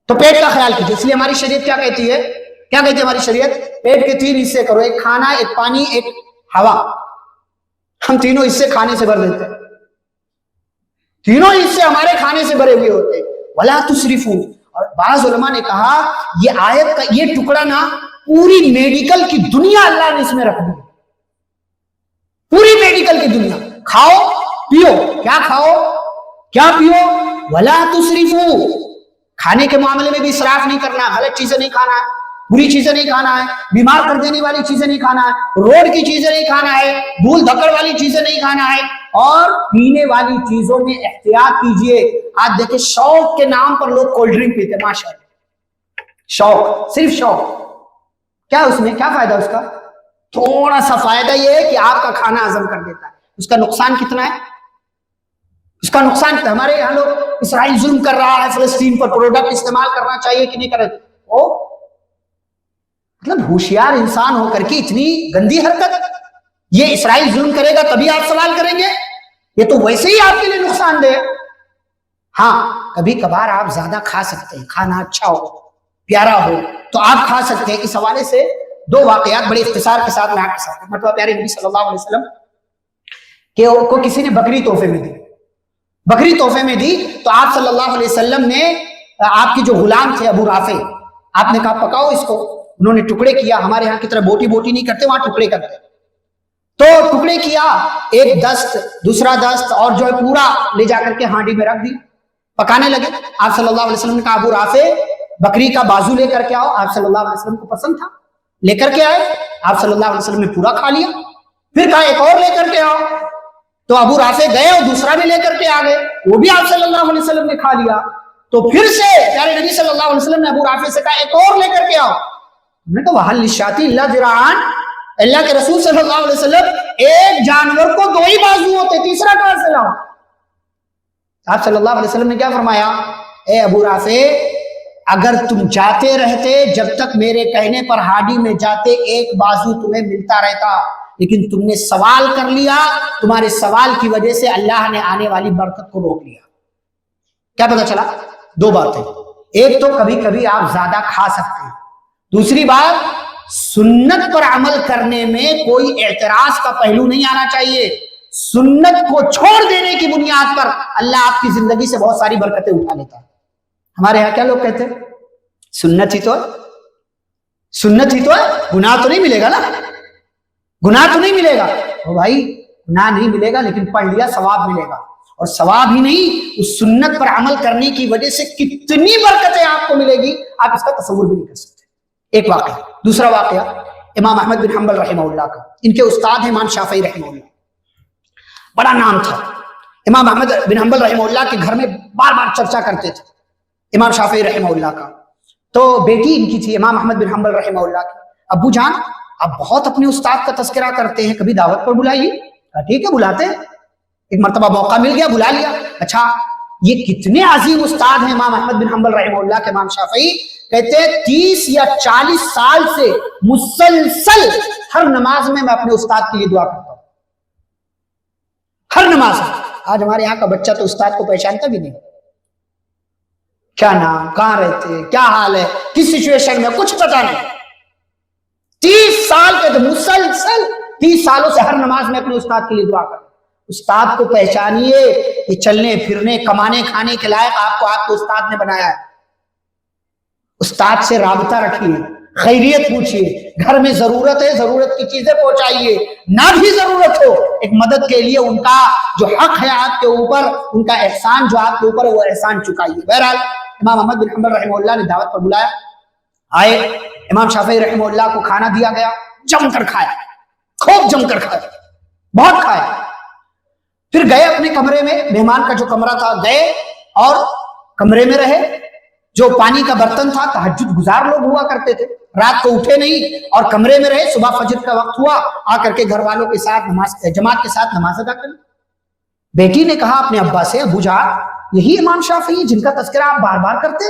Speaker 1: تو پیٹ کا خیال کیجیے۔ اس لیے ہماری شریعت کیا کہتی ہے، ہماری شریعت پیٹ کے 3 حصے کرو، ایک کھانا، ایک پانی، ایک ہوا۔ ہم تینوں حصے کھانے سے بھر دیتے ہیں، تینوں حصے ہمارے کھانے سے بھرے ہوئے ہوتے ہیں۔ وَلَا تُسْرِفُوا، اور بعض علماء نے کہا یہ آیت کا یہ ٹکڑا نا پوری میڈیکل کی دنیا اللہ نے اس میں رکھ دی، پوری میڈیکل کی دنیا۔ کھاؤ پیو، کیا کھاؤ کیا پیو، وَلَا تُسْرِفُوا، کھانے کے معاملے میں بھی اسراف نہیں کرنا، غلط چیزیں نہیں کھانا ہے، بری چیزیں نہیں کھانا ہے، بیمار کر دینے والی چیزیں نہیں کھانا ہے، روڈ کی چیزیں نہیں کھانا ہے، دھول دھکڑ والی چیزیں نہیں کھانا ہے، اور پینے والی چیزوں میں احتیاط کیجئے۔ آج دیکھیں شوق کے نام پر لوگ کولڈ ڈرنک پیتے ہیں، ماشاءاللہ، شوق، صرف شوق، کیا اس میں کیا فائدہ اس کا؟ تھوڑا سا فائدہ یہ ہے کہ آپ کا کھانا ہضم کر دیتا ہے، اس کا نقصان کتنا ہے؟ اس کا نقصان کتنا؟ ہمارے یہاں لوگ اسرائیل ظلم کر رہا ہے فلسطین پر، پروڈکٹ استعمال کرنا چاہیے کہ نہیں کرے، مطلب ہوشیار انسان ہو کر کے اتنی گندی حرکت، یہ اسرائیل ظلم کرے گا تبھی آپ سوال کریں گے، یہ تو ویسے ہی آپ کے لیے نقصان دہ۔ ہاں کبھی کبھار آپ زیادہ کھا سکتے ہیں، کھانا اچھا ہو پیارا ہو تو آپ کھا سکتے ہیں۔ اس حوالے سے 2 واقعات بڑے اختصار کے ساتھ میں آپ کے ساتھ، مرتبہ پیارے نبی صلی اللہ علیہ وسلم کو کسی نے بکری تحفے میں دی، بکری تحفے میں دی تو آپ صلی اللہ علیہ وسلم نے آپ کے جو غلام تھے ابو رافع، آپ نے کہا پکاؤ اس کو، انہوں نے ٹکڑے کیا، ہمارے یہاں کی طرح بوٹی بوٹی نہیں کرتے، وہاں ٹکڑے کرتے، تو ٹکڑے کیا، ایک دست دوسرا دست، اور جو ہے پورا لے جا کر کے ہانڈی میں رکھ دی، پکانے لگے۔ آپ صلی اللہ علیہ وسلم نے کہا ابو رافع بکری کا بازو لے کر کے آؤ، آپ صلی اللہ علیہ وسلم کو پسند تھا، لے کر کے آئے، آپ صلی اللہ علیہ وسلم نے پورا کھا لیا، پھر کہا ایک اور لے کر کے آؤ، تو ابو رافع گئے اور دوسرا بھی لے کر کے آ گئے، وہ بھی آپ صلی اللہ علیہ وسلم نے کھا لیا۔ تو پھر سے پیارے نبی صلی اللہ علیہ وسلم نے ابو رافع سے کہا ایک اور لے کر کے آؤ۔ انہوں نے کہا وَهَلْ لِلشَّاةِ إِلَّا ذِرَاعًا، اللہ کے رسول صلی اللہ علیہ وسلم ایک جانور کو دو ہی بازو ہوتے، تیسرا کہاں سے لاؤ؟ آپ صلی اللہ علیہ وسلم نے کیا فرمایا؟ اے ابو رافع، اگر تم جاتے رہتے جب تک میرے کہنے پر ہاڈی میں جاتے ایک بازو تمہیں ملتا رہتا، لیکن تم نے سوال کر لیا، تمہارے سوال کی وجہ سے اللہ نے آنے والی برکت کو روک لیا۔ کیا پتہ چلا؟ دو باتیں، ایک تو کبھی کبھی آپ زیادہ کھا سکتے ہیں، دوسری بات سنت پر عمل کرنے میں کوئی اعتراض کا پہلو نہیں آنا چاہیے۔ سنت کو چھوڑ دینے کی بنیاد پر اللہ آپ کی زندگی سے بہت ساری برکتیں اٹھا لیتا ہے۔ ہمارے یہاں کیا لوگ کہتے ہیں سنت ہی تو ہے، سنت ہی تو ہے، گناہ تو نہیں ملے گا نا، گناہ تو نہیں ملے گا۔ او بھائی گناہ نہیں ملے گا لیکن پڑھ لیا ثواب ملے گا، اور ثواب ہی نہیں، اس سنت پر عمل کرنے کی وجہ سے کتنی برکتیں آپ کو ملے گی آپ اس کا تصور بھی نہیں کر سکتے۔ ایک واقعہ۔ دوسرا واقعہ امام احمد بن حنبل رحمہ اللہ کا، ان کے استاد ہیں امام شافعی رحمہ اللہ، بڑا نام تھا۔ امام احمد بن حنبل رحمہ اللہ کے گھر میں بار بار چرچا کرتے تھے امام شافعی رحمہ اللہ کا۔ تو بیٹی ان کی تھی امام احمد بن حنبل رحمہ اللہ کی، ابو جان آپ بہت اپنے استاد کا تذکرہ کرتے ہیں، کبھی دعوت پر بلائیے۔ ٹھیک ہے بلاتے ہیں، ایک مرتبہ موقع مل گیا بلا لیا۔ اچھا یہ کتنے عظیم استاد ہیں امام احمد بن حنبل رحمہ اللہ کے امام شافعی، کہتے ہیں 30 یا 40 سال سے مسلسل ہر نماز میں اپنے استاد کے لیے دعا کرتا ہوں، ہر نماز میں۔ آج ہمارے یہاں کا بچہ تو استاد کو پہچانتا بھی نہیں، کیا نام، کہاں رہتے، کیا حال ہے، کس سچویشن میں، کچھ پتا نہیں۔ 30 سال کے تو مسلسل 30 سالوں سے ہر نماز میں اپنے استاد کے لیے دعا کرتا ہوں۔ استاد کو پہچانیے، یہ چلنے پھرنے کمانے کھانے کے لائق آپ کو استاد نے بنایا ہے۔ استاد سے رابطہ رکھیے، خیریت پوچھیے، گھر میں ضرورت ہے ضرورت کی چیزیں پہنچائیے، نہ بھی ضرورت ہو ایک مدد کے لیے ان کا جو حق ہے آپ کے اوپر، ان کا احسان جو آپ کے اوپر ہے وہ احسان چکائیے۔ بہرحال امام احمد بن حنبل رحمہ اللہ نے دعوت پر بلایا، آئے، امام شافعی رحمہ اللہ کو کھانا دیا گیا، جم کر کھایا، خوب جم کر کھایا، بہت کھایا۔ پھر گئے اپنے کمرے میں، مہمان کا جو کمرہ تھا گئے اور کمرے میں رہے۔ جو پانی کا برتن تھا، تہجد گزار لوگ ہوا کرتے تھے، رات کو اٹھے نہیں اور کمرے میں رہے، صبح فجر کا وقت ہوا، آ کر کے گھر والوں کے ساتھ جماعت کے ساتھ نماز ادا کر۔ بیٹی نے کہا اپنے ابا سے، ابو جان یہی امام شافعی جن کا تذکرہ آپ بار بار کرتے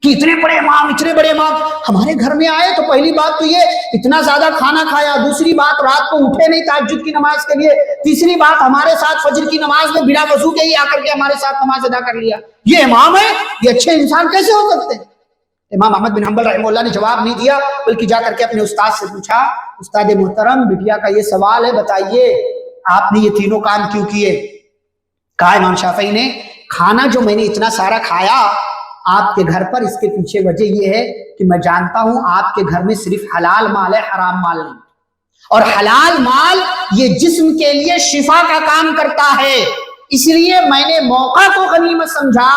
Speaker 1: کہ اتنے بڑے امام، اتنے بڑے امام ہمارے گھر میں آئے تو پہلی بات تو یہ اتنا زیادہ کھانا کھایا، دوسری بات رات کو اٹھے نہیں تہجد کی نماز کے لیے، تیسری بات ہمارے ساتھ فجر کی نماز میں بنا وضو کے ہی آ کر کے ہمارے ساتھ نماز ادا کر لیا، یہ امام ہے؟ یہ اچھے انسان کیسے ہو سکتے ہیں؟ امام احمد بن حنبل رحمہ اللہ نے جواب نہیں دیا، بلکہ جا کر کے اپنے استاد سے پوچھا، استاد محترم بٹیا کا یہ سوال ہے، بتائیے آپ نے یہ تینوں کام کیوں کیے؟ کہا امام شافعی نے کھانا جو میں نے اتنا سارا کھایا آپ کے گھر پر، اس کے پیچھے وجہ یہ ہے کہ میں جانتا ہوں آپ کے گھر میں صرف حلال مال ہے، حرام مال نہیں، اور حلال مال یہ جسم کے لیے شفا کا کام کرتا ہے، اس لیے میں نے موقع کو غنیمت سمجھا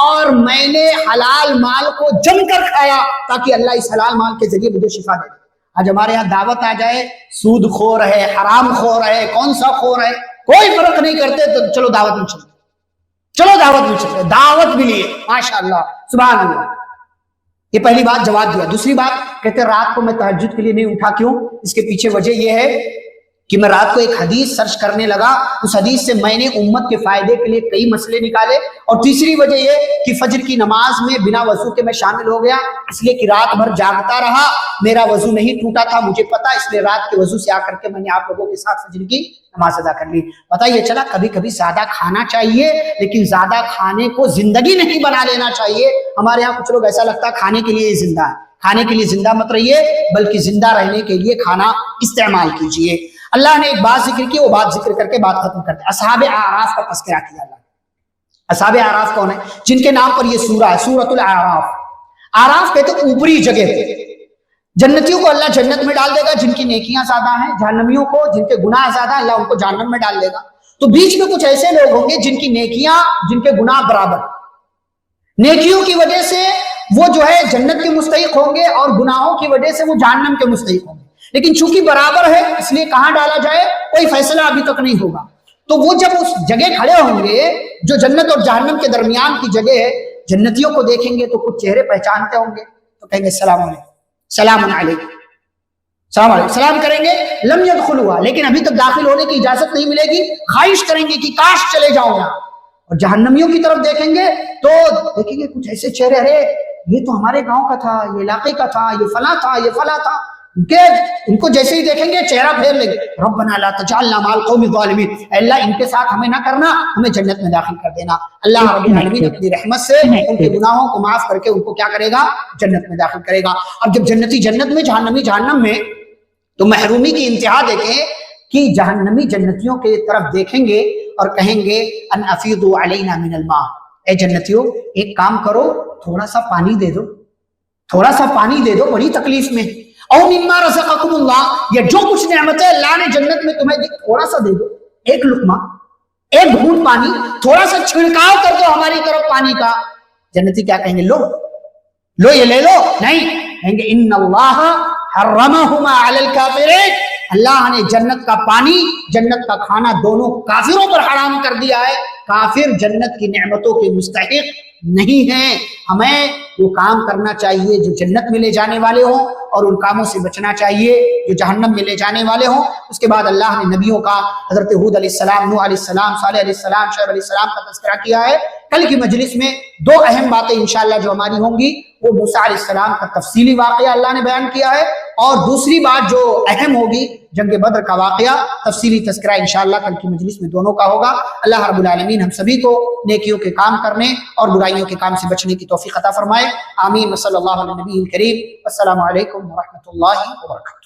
Speaker 1: اور میں نے حلال مال کو جم کر کھایا تاکہ اللہ اس حلال مال کے ذریعے مجھے شفا دے۔ آج ہمارے یہاں دعوت آ جائے، سود خور ہے، حرام خور ہے، کون سا خور ہے، کوئی فرق نہیں کرتے، تو چلو دعوت میں چلتے، چلو دعوت میں چلتے، دعوت بھی لیے، ماشاءاللہ سبحان اللہ۔ یہ پہلی بات جواب دیا۔ دوسری بات کہتے رات کو میں تہجد کے لیے نہیں اٹھا، کیوں؟ اس کے پیچھے وجہ یہ ہے کہ میں رات کو ایک حدیث سرچ کرنے لگا، اس حدیث سے میں نے امت کے فائدے کے لیے کئی مسئلے نکالے، اور تیسری وجہ یہ کہ فجر کی نماز میں بنا وضو کے میں شامل ہو گیا، اس لیے کہ رات بھر جاگتا رہا، میرا وضو نہیں ٹوٹا تھا مجھے پتا، اس لیے رات کے وضو سے آ کر کے میں نے آپ لوگوں کے ساتھ فجر کی نماز ادا کر لی۔ پتہ یہ چلا کبھی کبھی زیادہ کھانا چاہیے، لیکن زیادہ کھانے کو زندگی نہیں بنا لینا چاہیے۔ ہمارے یہاں کچھ لوگ ایسا لگتا ہے کھانے کے لیے زندہ ہے، کھانے کے لیے زندہ مت رہیے، بلکہ زندہ رہنے کے لیے کھانا استعمال کیجیے۔ اللہ نے ایک بات ذکر کی، وہ بات ذکر کر کے بات ختم کرتے ہیں۔ اصحاب اعراف کا تذکرہ کیا اللہ نے۔ اصحاب اعراف کون ہے؟ جن کے نام پر یہ سورہ ہے، سورۃ الاعراف۔ اعراف کہتے ہیں اوپری جگہ پہ۔ جنتیوں کو اللہ جنت میں ڈال دے گا جن کی نیکیاں زیادہ ہیں، جہنمیوں کو جن کے گناہ زیادہ ہیں اللہ ان کو جہنم میں ڈال دے گا۔ تو بیچ میں کچھ ایسے لوگ ہوں گے جن کی نیکیاں جن کے گناہ برابر، نیکیوں کی وجہ سے وہ جو ہے جنت کے مستحق ہوں گے اور گناہوں کی وجہ سے وہ جہنم کے مستحق ہوں گے، لیکن چونکہ برابر ہے اس لیے کہاں ڈالا جائے کوئی فیصلہ ابھی تک نہیں ہوگا۔ تو وہ جب اس جگہ کھڑے ہوں گے جو جنت اور جہنم کے درمیان کی جگہ ہے، جنتیوں کو دیکھیں گے تو کچھ چہرے پہچانتے ہوں گے تو کہیں گے السلام علیکم، سلام علیکم، سلام علیکم، سلام کریں گے. لم يدخلوا، لیکن ابھی تک داخل ہونے کی اجازت نہیں ملے گی، خواہش کریں گے کہ کاش چلے جاؤ یہاں. اور جہنمیوں کی طرف دیکھیں گے تو دیکھیں گے کچھ ایسے چہرے، ارے یہ تو ہمارے گاؤں کا تھا، یہ علاقے کا تھا، یہ فلاں تھا، یہ فلاں تھا. ان کو جیسے ہی دیکھیں گے چہرہ پھیر لیں گے، ربنا لا تجعلنا مع القوم الظالمین، اے اللہ ان کے ساتھ ہمیں نہ کرنا، ہمیں جنت میں داخل کر دینا. اللہ رب العالمین اپنی رحمت سے ان کے گناہوں کو معاف کر کے ان کو کیا کرے گا؟ جنت میں داخل کرے گا. اور جب جنتی جنت میں، جہنمی جہنم میں، تو محرومی کی انتہا دیکھیں کہ جہنمی جنتیوں کے طرف دیکھیں گے اور کہیں گے ان افیضوا علینا من الماء، اے جنتیوں ایک کام کرو، تھوڑا سا پانی دے دو، تھوڑا سا پانی دے دو، بڑی تکلیف میں. او مما رزقکم اللہ، یہ جو کچھ نعمتیں اللہ نے جنت میں تمہیں دی تھوڑا سا دے دو، ایک لقمہ، ایک گھونٹ پانی، تھوڑا سا چھڑکاؤ کر دو ہماری طرف پانی کا. جنتی کیا کہیں گے؟ لو لو یہ لے لو. نہیں، کہیں گے ان اللہ حرمہما علی الکافرین، اللہ نے جنت کا پانی، جنت کا کھانا دونوں کافروں پر حرام کر دیا ہے. کافر جنت کی نعمتوں کے مستحق نہیں ہیں. ہمیں وہ کام کرنا چاہیے جو جنت میں لے جانے والے ہوں، اور ان کاموں سے بچنا چاہیے جو جہنم میں لے جانے والے ہوں. اس کے بعد اللہ نے نبیوں کا، حضرت ہود علیہ السلام، نوح علیہ السلام، صالح علیہ السلام، شعیب علیہ السلام کا تذکرہ کیا ہے. کل کی مجلس میں دو اہم باتیں انشاءاللہ جو ہماری ہوں گی، وہ موسیٰ علیہ السلام کا تفصیلی واقعہ اللہ نے بیان کیا ہے، اور دوسری بات جو اہم ہوگی جنگ بدر کا واقعہ، تفصیلی تذکرہ انشاءاللہ کل کی مجلس میں دونوں کا ہوگا. اللہ رب العالمین ہم سبھی کو نیکیوں کے کام کرنے اور برائیوں کے کام سے بچنے کی توفیق عطا فرمائے. آمین. صلی اللہ علیہ نبی الکریم. السلام علیکم ورحمۃ اللہ وبرکاتہ.